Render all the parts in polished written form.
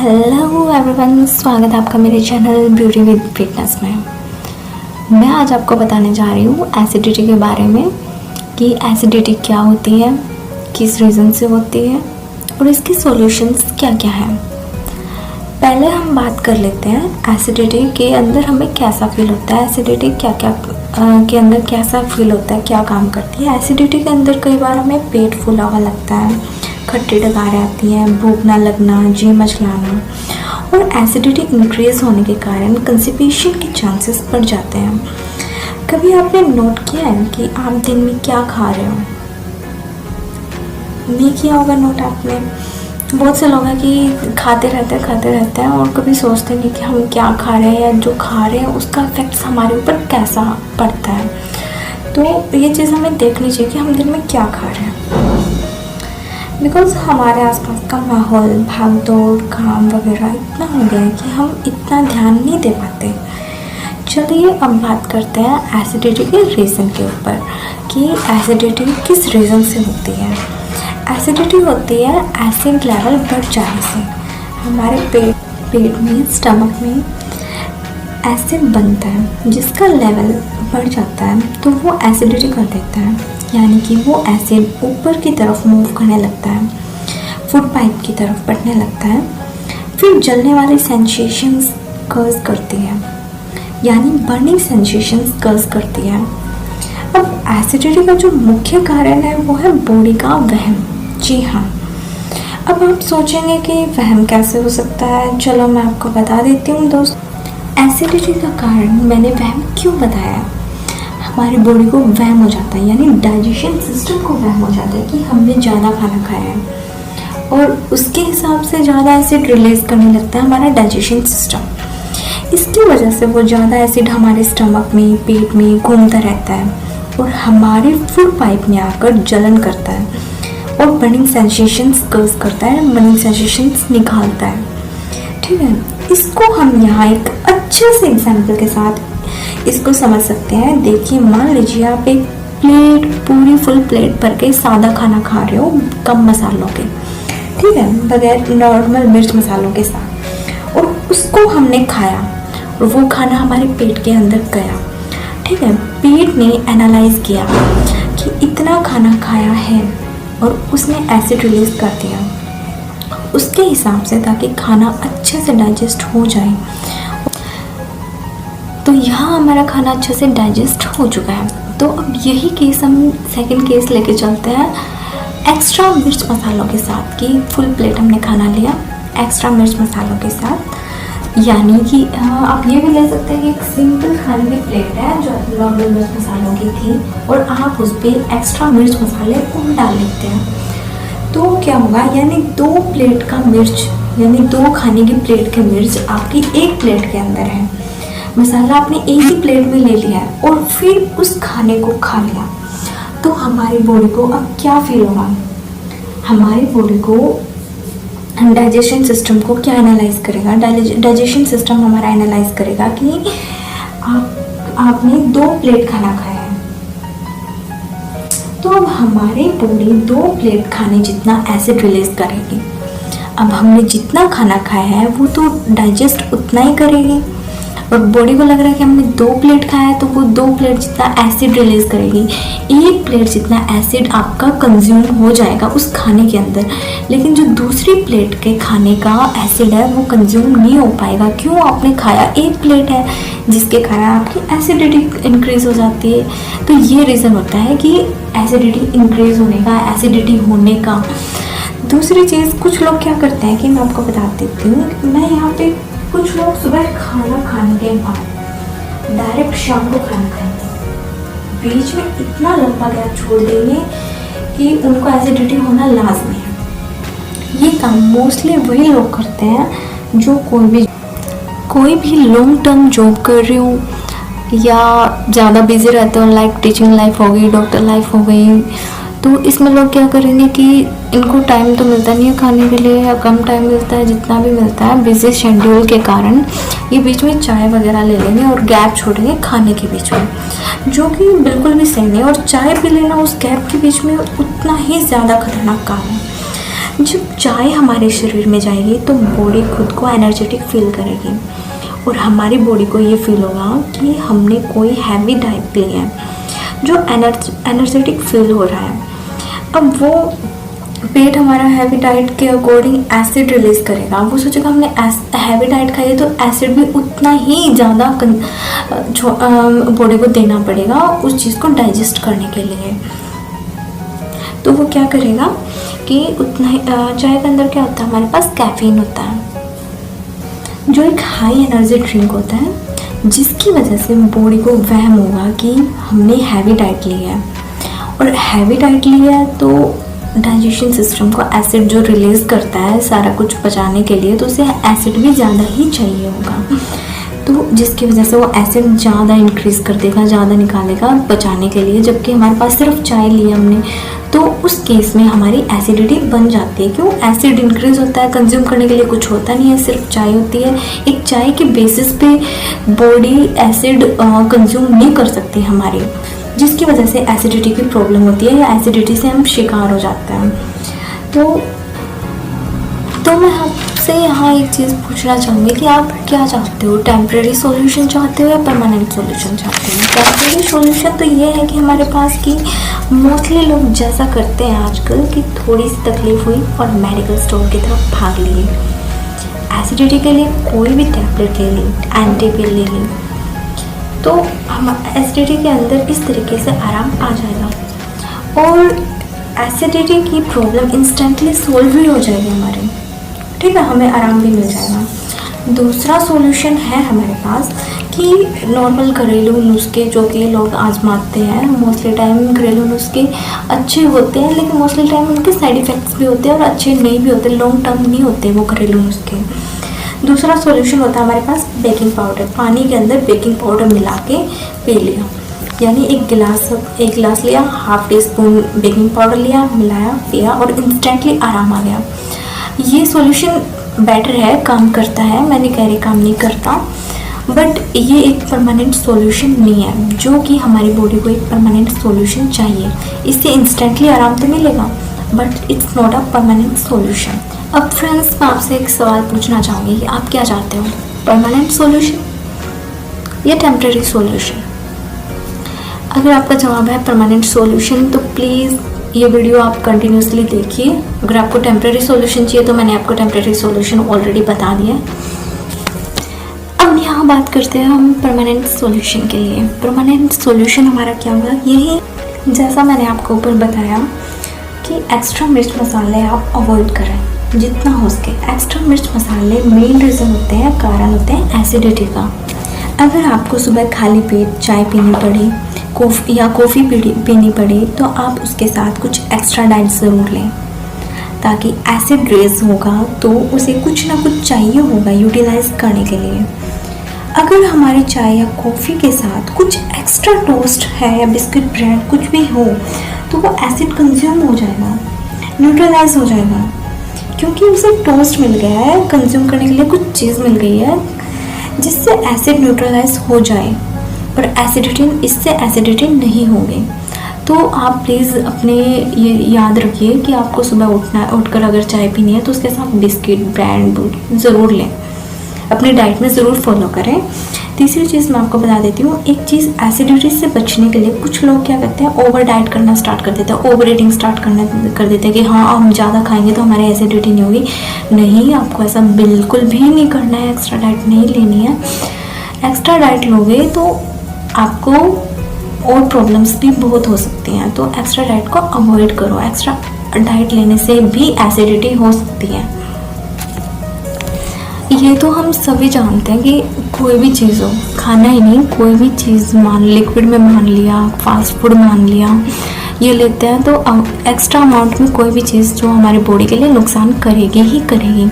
Hello everyone, स्वागत है आपका मेरे चैनल ब्यूटी विद फिटनेस में। मैं आज आपको बताने जा रही हूँ एसिडिटी के बारे में कि एसिडिटी क्या होती है, किस रीज़न से होती है और इसके सॉल्यूशंस क्या क्या हैं। पहले हम बात कर लेते हैं एसिडिटी के अंदर हमें कैसा फील होता है, एसिडिटी क्या क्या के अंदर कैसा फील होता है, क्या काम करती है। एसिडिटी के अंदर कई बार हमें पेट फूला हुआ लगता है, खट्टी डकारें आती हैं, भूख ना लगना, जी मचलाना और एसिडिटी इंक्रीज होने के कारण कंस्टिपेशन के चांसेस बढ़ जाते हैं। कभी आपने नोट किया है कि आप दिन में क्या खा रहे हो? नहीं किया होगा नोट आपने। बहुत से लोग हैं कि खाते रहते हैं और कभी सोचते नहीं कि हम क्या खा रहे हैं या जो खा रहे हैं उसका इफेक्ट्स हमारे ऊपर कैसा पड़ता है। तो ये चीज़ हमें देखनी चाहिए कि हम दिन में क्या खा रहे हैं, बिकॉज़ हमारे आसपास का माहौल, भाग दौड़, काम वगैरह इतना हो गया है कि हम इतना ध्यान नहीं दे पाते। चलिए अब बात करते हैं एसिडिटी के रीज़न के ऊपर कि एसिडिटी किस रीज़न से होती है। एसिडिटी होती है एसिड लेवल बढ़ जाने से। हमारे पेट में, स्टमक में एसिड बनता है, जिसका लेवल बढ़ जाता है तो वो एसिडिटी कर देता है, यानी कि वो एसिड ऊपर की तरफ मूव करने लगता है, फूड पाइप की तरफ बढ़ने लगता है, फिर जलने वाली सेंसेशंस कॉज करती है, यानी बर्निंग सेंसेशंस कॉज करती है। अब एसिडिटी का जो मुख्य कारण है वो है बॉडी का वहम। जी हाँ, अब आप सोचेंगे कि वहम कैसे हो सकता है। चलो मैं आपको बता देती हूँ दोस्त। एसिडिटी का कारण मैंने वहम क्यों बताया। हमारी बॉडी को वहम हो जाता है, यानी डाइजेशन सिस्टम को वहम हो जाता है कि हमने ज़्यादा खाना खाया है और उसके हिसाब से ज़्यादा एसिड रिलीज करने लगता है हमारा डाइजेशन सिस्टम। इसकी वजह से वो ज़्यादा एसिड हमारे स्टमक में, पेट में घूमता रहता है और हमारे फूड पाइप में आकर जलन करता है और बर्निंग सेंसेशंस कॉज करता है, बर्निंग सेंसेशंस निकालता है। ठीक है, इसको हम यहाँ एक अच्छे से एग्जाम्पल के साथ इसको समझ सकते हैं। देखिए, मान लीजिए आप एक प्लेट, पूरी फुल प्लेट भर के सादा खाना खा रहे हो, कम मसालों के, ठीक है, बगैर नॉर्मल मिर्च मसालों के साथ, और उसको हमने खाया और वो खाना हमारे पेट के अंदर गया। ठीक है, पेट ने एनालाइज किया कि इतना खाना खाया है और उसने एसिड रिलीज कर दिया उसके हिसाब से, ताकि खाना अच्छे से डाइजेस्ट हो जाए। तो यहाँ हमारा खाना अच्छे से डाइजेस्ट हो चुका है। तो अब यही केस हम सेकंड केस लेके चलते हैं एक्स्ट्रा मिर्च मसालों के साथ, कि फुल प्लेट हमने खाना लिया एक्स्ट्रा मिर्च मसालों के साथ, यानी कि आप ये भी ले सकते हैं कि एक सिंपल खाने की प्लेट है जो नॉर्मल मिर्च मसालों की थी और आप उस पर एक्स्ट्रा मिर्च मसाले और डाल लेते हैं। तो क्या होगा, यानी 2 प्लेट का मिर्च, यानी 2 खाने की प्लेट के मिर्च आपकी एक प्लेट के अंदर है। मसाला आपने एक ही प्लेट में ले लिया है और फिर उस खाने को खा लिया। तो हमारी बॉडी को अब क्या फील होगा? हमारी बॉडी को, डाइजेशन सिस्टम को क्या एनालाइज करेगा? डाइजेशन सिस्टम हमारा एनालाइज करेगा कि आपने 2 प्लेट खाना खाया है। तो अब हमारी बॉडी 2 प्लेट खाने जितना एसिड रिलीज करेगी। अब हमने जितना खाना खाया है वो तो डाइजेस्ट उतना ही करेगी और बॉडी को लग रहा है कि हमने 2 प्लेट खाया है तो वो 2 प्लेट जितना एसिड रिलीज करेगी। 1 प्लेट जितना एसिड आपका कंज्यूम हो जाएगा उस खाने के अंदर, लेकिन जो दूसरी प्लेट के खाने का एसिड है वो कंज्यूम नहीं हो पाएगा। क्यों? आपने खाया 1 प्लेट है, जिसके कारण आपकी एसिडिटी इंक्रीज हो जाती है। तो ये रीज़न होता है कि एसिडिटी इंक्रीज होने का, एसिडिटी होने का। दूसरी चीज़, कुछ लोग क्या करते हैं कि मैं आपको बता देती हूँ। मैं यहाँ पे, कुछ लोग सुबह खाना खाने के बाद डायरेक्ट शाम को खाना खाएंगे, बीच में इतना लंबा गैप छोड़ देंगे कि उनको एसिडिटी होना लाजमी है। ये काम मोस्टली वही लोग करते हैं जो कोई भी लॉन्ग टर्म जॉब कर रहे हो या ज़्यादा बिजी रहते हो, लाइक टीचिंग लाइफ हो गई, डॉक्टर लाइफ हो गई। तो इसमें लोग क्या करेंगे कि इनको टाइम तो मिलता नहीं है खाने के लिए, या कम टाइम मिलता है, जितना भी मिलता है बिजी शेड्यूल के कारण ये बीच में चाय वगैरह ले लेंगे और गैप छोड़ेंगे खाने के बीच में, जो कि बिल्कुल भी सही नहीं है। और चाय पी लेना उस गैप के बीच में उतना ही ज़्यादा खतरनाक काम है। जब चाय हमारे शरीर में जाएगी तो बॉडी खुद को एनर्जेटिक फील करेगी और हमारी बॉडी को ये फील होगा कि हमने कोई हैवी डाइट ली है जो एनर्जेटिक फील हो रहा है। अब वो पेट हमारा हैवी डाइट के अकॉर्डिंग एसिड रिलीज करेगा। वो सोचेगा हमने हैवी डाइट खाई है तो एसिड भी उतना ही ज़्यादा बॉडी को देना पड़ेगा उस चीज़ को डाइजेस्ट करने के लिए। तो वो क्या करेगा कि उतना ही चाय के अंदर क्या होता है, हमारे पास कैफीन होता है जो एक हाई एनर्जी ड्रिंक होता है, जिसकी वजह से बॉडी को वहम होगा कि हमने हैवी डाइट ली है और हैवी डाइट ली है तो डाइजेशन सिस्टम को एसिड जो रिलीज़ करता है सारा कुछ पचाने के लिए, तो उसे एसिड भी ज़्यादा ही चाहिए होगा। तो जिसकी वजह से वो एसिड ज़्यादा इंक्रीज़ कर देगा, ज़्यादा निकालेगा पचाने के लिए। जबकि हमारे पास सिर्फ चाय ली हमने तो उस केस में हमारी एसिडिटी बन जाती है। क्यों? एसिड इंक्रीज़ होता है, कंज्यूम करने के लिए कुछ होता नहीं है, सिर्फ चाय होती है। एक चाय के बेसिस पे बॉडी एसिड कंज्यूम नहीं कर सकती हमारी, जिसकी वजह से एसिडिटी की प्रॉब्लम होती है या एसिडिटी से हम शिकार हो जाते हैं। तो मैं आपसे यहाँ एक चीज़ पूछना चाहूँगी कि आप क्या चाहते हो, टेम्प्रेरी सॉल्यूशन चाहते हो या परमानेंट सॉल्यूशन चाहते हो? टेम्प्रेरी सॉल्यूशन तो ये है कि हमारे पास की मोस्टली लोग जैसा करते हैं आजकल कि थोड़ी सी तकलीफ हुई और मेडिकल स्टोर की तरफ भाग लिए, एसिडिटी के लिए कोई भी टैबलेट ले ली, एंटी पिल ले ली, तो हम एसिडिटी के अंदर इस तरीके से आराम आ जाएगा और एसिडिटी की प्रॉब्लम इंस्टेंटली सॉल्व भी हो जाएगी हमारी, ठीक है, हमें आराम भी मिल जाएगा। दूसरा सॉल्यूशन है हमारे पास कि नॉर्मल घरेलू नुस्खे जो कि लोग आजमाते हैं। मोस्टली टाइम घरेलू नुस्खे अच्छे होते हैं लेकिन मोस्टली टाइम उनके साइड इफ़ेक्ट्स भी होते हैं और अच्छे नहीं भी होते, लॉन्ग टर्म नहीं होते वो घरेलू नुस्खे। दूसरा सॉल्यूशन होता है हमारे पास बेकिंग पाउडर। पानी के अंदर बेकिंग पाउडर मिला के पी लिया, यानी एक गिलास लिया, half tea spoon baking powder लिया, मिलाया, पिया और इंस्टेंटली आराम आ गया। ये सॉल्यूशन बेटर है, काम करता है, मैं नहीं कह रही काम नहीं करता, बट ये एक परमानेंट सॉल्यूशन नहीं है जो कि हमारी बॉडी को एक परमानेंट सॉल्यूशन चाहिए। इससे इंस्टेंटली आराम तो मिलेगा but it's not a permanent solution. अब फ्रेंड्स, मैं आपसे एक सवाल पूछना चाहूँगी कि आप क्या चाहते हो, परमानेंट सॉल्यूशन या टेम्परेरी सॉल्यूशन? अगर आपका जवाब है परमानेंट सॉल्यूशन तो प्लीज़ ये वीडियो आप कंटिन्यूसली देखिए। अगर आपको टेम्परेरी सॉल्यूशन चाहिए तो मैंने आपको टेम्परेरी सॉल्यूशन ऑलरेडी बता दिया। अब यहाँ बात करते हैं हम परमानेंट सॉल्यूशन के लिए। परमानेंट सॉल्यूशन हमारा क्या होगा, यही जैसा मैंने आपको ऊपर बताया कि एक्स्ट्रा मिर्च मसाले आप अवॉइड करें जितना हो सके। एक्स्ट्रा मिर्च मसाले मेन रीज़न होते हैं, कारण होते हैं एसिडिटी का। अगर आपको सुबह खाली पेट चाय पीनी पड़ी कॉफ़ी पीनी पड़ी तो आप उसके साथ कुछ एक्स्ट्रा डाइट ज़रूर लें, ताकि एसिड रेज होगा तो उसे कुछ ना कुछ चाहिए होगा यूटिलाइज करने के लिए। अगर हमारी चाय या कॉफ़ी के साथ कुछ एक्स्ट्रा टोस्ट है या बिस्किट ब्रेड कुछ भी हो तो वो एसिड कंज्यूम हो जाएगा, न्यूट्रलाइज हो जाएगा, क्योंकि उसे टोस्ट मिल गया है, कंज्यूम करने के लिए कुछ चीज़ मिल गई है जिससे एसिड न्यूट्रलाइज हो जाए और इससे एसिडिटी नहीं होगी। तो आप प्लीज़ अपने ये याद रखिए कि आपको सुबह उठकर अगर चाय पीनी है तो उसके साथ बिस्किट ब्रेड ज़रूर लें, अपने डाइट में ज़रूर फॉलो करें। तीसरी चीज़ मैं आपको बता देती हूँ, एक चीज़ एसिडिटी से बचने के लिए कुछ लोग क्या करते हैं, ओवर डाइट करना स्टार्ट कर देते हैं, ओवर ईटिंग स्टार्ट कर देते हैं कि हाँ हम ज़्यादा खाएंगे तो हमारी एसिडिटी नहीं होगी। नहीं, आपको ऐसा बिल्कुल भी नहीं करना है, एक्स्ट्रा डाइट नहीं लेनी है। एक्स्ट्रा डाइट लोगे तो आपको और प्रॉब्लम्स भी बहुत हो सकती हैं, तो एक्स्ट्रा डाइट को अवॉइड करो। एक्स्ट्रा डाइट लेने से भी एसिडिटी हो सकती है। ये तो हम सभी जानते हैं कि कोई भी चीज़ हो, खाना ही नहीं, कोई भी चीज़ लिक्विड में मान लिया, फास्ट फूड मान लिया, ये लेते हैं तो एक्स्ट्रा अमाउंट में कोई भी चीज़ जो हमारी बॉडी के लिए नुकसान करेगी ही करेगी।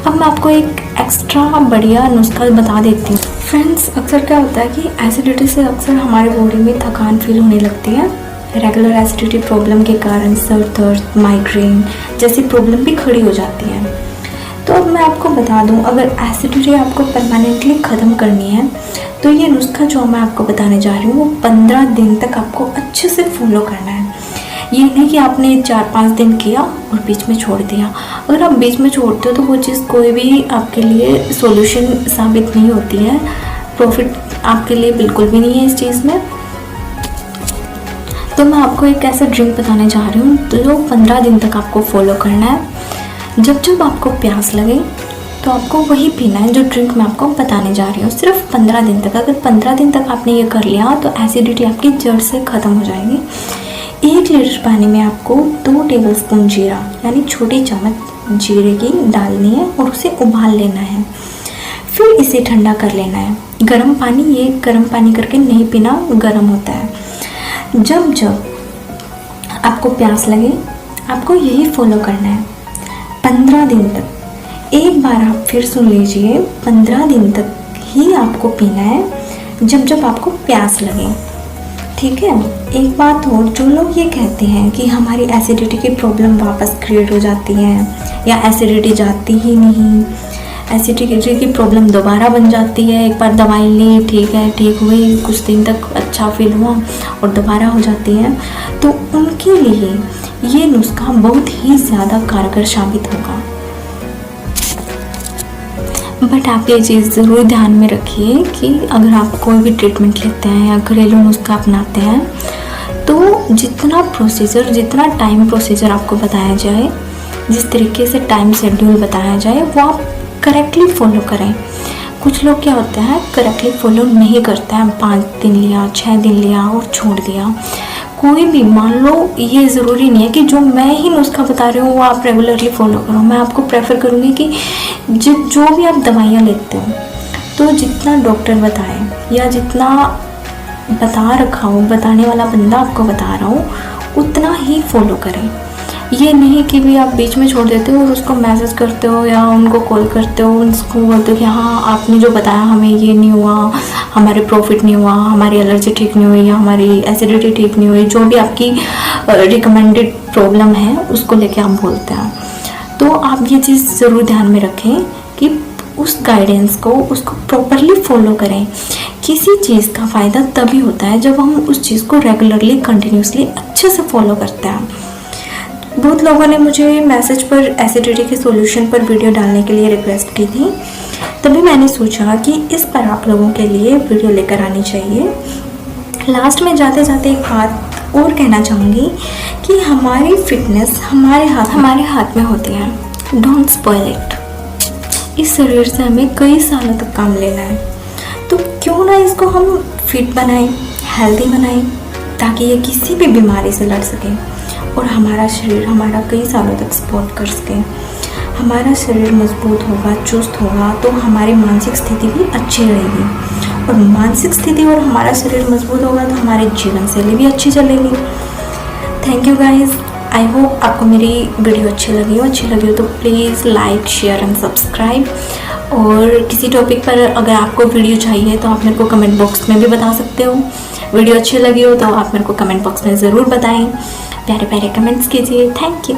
अब मैं आपको एक एक्स्ट्रा बढ़िया नुस्खा बता देती हूँ। फ्रेंड्स, अक्सर क्या होता है कि एसिडिटी से अक्सर हमारे बॉडी में थकान फील होने लगती है। रेगुलर एसिडिटी प्रॉब्लम के कारण सर दर्द, माइग्रेन जैसी प्रॉब्लम भी खड़ी हो जाती है। तो अब मैं आपको बता दूं, अगर एसिडिटी आपको परमानेंटली ख़त्म करनी है तो ये नुस्खा जो मैं आपको बताने जा रही हूँ वो 15 दिन तक आपको अच्छे से फॉलो करना है। ये नहीं कि आपने 4-5 दिन किया और बीच में छोड़ दिया। अगर आप बीच में छोड़ते हो तो वो चीज़ कोई भी आपके लिए सॉल्यूशन साबित नहीं होती है, प्रॉफिट आपके लिए बिल्कुल भी नहीं है इस चीज़ में। तो मैं आपको एक ऐसा ड्रिंक बताने जा रही हूँ जो 15 दिन तक आपको फॉलो करना है। जब जब आपको प्यास लगे तो आपको वही पीना है जो ड्रिंक मैं आपको बताने जा रही हूँ, सिर्फ 15 दिन तक। अगर 15 दिन तक आपने ये कर लिया तो एसिडिटी आपकी जड़ से ख़त्म हो जाएगी। 1 लीटर पानी में आपको 2 टेबलस्पून जीरा यानी छोटी चम्मच जीरे की डालनी है और उसे उबाल लेना है। फिर इसे ठंडा कर लेना है। गर्म पानी, ये गर्म पानी करके नहीं पीना, गर्म होता है। जब जब आपको प्यास लगे आपको यही फॉलो करना है 15 दिन तक। एक बार आप फिर सुन लीजिए, 15 दिन तक ही आपको पीना है जब जब आपको प्यास लगे, ठीक है। एक बात और, जो लोग ये कहते हैं कि हमारी एसिडिटी की प्रॉब्लम वापस क्रिएट हो जाती है या एसिडिटी जाती ही नहीं, एसिडिटी की प्रॉब्लम दोबारा बन जाती है, एक बार दवाई ली, ठीक है, ठीक हुई, कुछ दिन तक अच्छा फील हुआ और दोबारा हो जाती है, तो उनके लिए ये नुस्खा बहुत ही ज़्यादा कारगर साबित होगा। बट आप ये चीज़ ज़रूर ध्यान में रखिए कि अगर आप कोई भी ट्रीटमेंट लेते हैं या घरेलू नुस्खा अपनाते हैं तो जितना टाइम प्रोसीजर आपको बताया जाए, जिस तरीके से टाइम शेड्यूल बताया जाए, वो आप करेक्टली फॉलो करें। कुछ लोग क्या होता है, करेक्टली फॉलो नहीं करते हैं, 5 दिन लिया, 6 दिन लिया और छोड़ दिया। कोई भी, मान लो, ये ज़रूरी नहीं है कि जो मैं ही नुस्खा बता रही हूँ वो आप रेगुलरली फॉलो करो। मैं आपको प्रेफर करूँगी कि जो भी आप दवाइयाँ लेते हो तो जितना डॉक्टर बताए या जितना बता रखा हो, बताने वाला बंदा आपको बता रहा हो, उतना ही फॉलो करें। ये नहीं कि भी आप बीच में छोड़ देते हो और उसको मैसेज करते हो या उनको कॉल करते हो, उसको बोलते हो कि हाँ आपने जो बताया हमें ये नहीं हुआ, हमारे प्रॉफिट नहीं हुआ, हमारी एलर्जी ठीक नहीं हुई या हमारी एसिडिटी ठीक नहीं हुई, जो भी आपकी रिकमेंडेड प्रॉब्लम है उसको लेके आप बोलते हैं। तो आप ये चीज़ ज़रूर ध्यान में रखें कि उस गाइडेंस को, उसको प्रॉपरली फॉलो करें। किसी चीज़ का फ़ायदा तभी होता है जब हम उस चीज़ को रेगुलरली, कंटिन्यूसली अच्छे से फॉलो करते हैं। बहुत लोगों ने मुझे मैसेज पर एसिडिटी के सॉल्यूशन पर वीडियो डालने के लिए रिक्वेस्ट की थी, तभी मैंने सोचा कि इस पर आप लोगों के लिए वीडियो लेकर आनी चाहिए। लास्ट में जाते जाते एक बात और कहना चाहूँगी कि हमारी फिटनेस हमारे हाथ में होती है। Don't spoil it. इस शरीर से हमें कई सालों तक काम लेना है, तो क्यों ना इसको हम फिट बनाएं, हेल्दी बनाएं, ताकि ये किसी भी बीमारी से लड़ सके और हमारा शरीर हमारा कई सालों तक सपोर्ट कर सके। हमारा शरीर मजबूत होगा, चुस्त होगा, तो हमारी मानसिक स्थिति भी अच्छी रहेगी, और मानसिक स्थिति और हमारा शरीर मजबूत होगा तो हमारी जीवन शैली भी अच्छी चलेगी। Thank you guys. I hope आपको मेरी वीडियो अच्छी लगी हो तो please like, share and subscribe. और किसी टॉपिक पर अगर आपको वीडियो चाहिए तो आप मेरे को कमेंट बॉक्स में भी बता सकते हो। वीडियो अच्छी लगी हो तो आप मेरे को कमेंट बॉक्स में ज़रूर बताएं, प्यारे प्यारे कमेंट्स कीजिए। Thank you.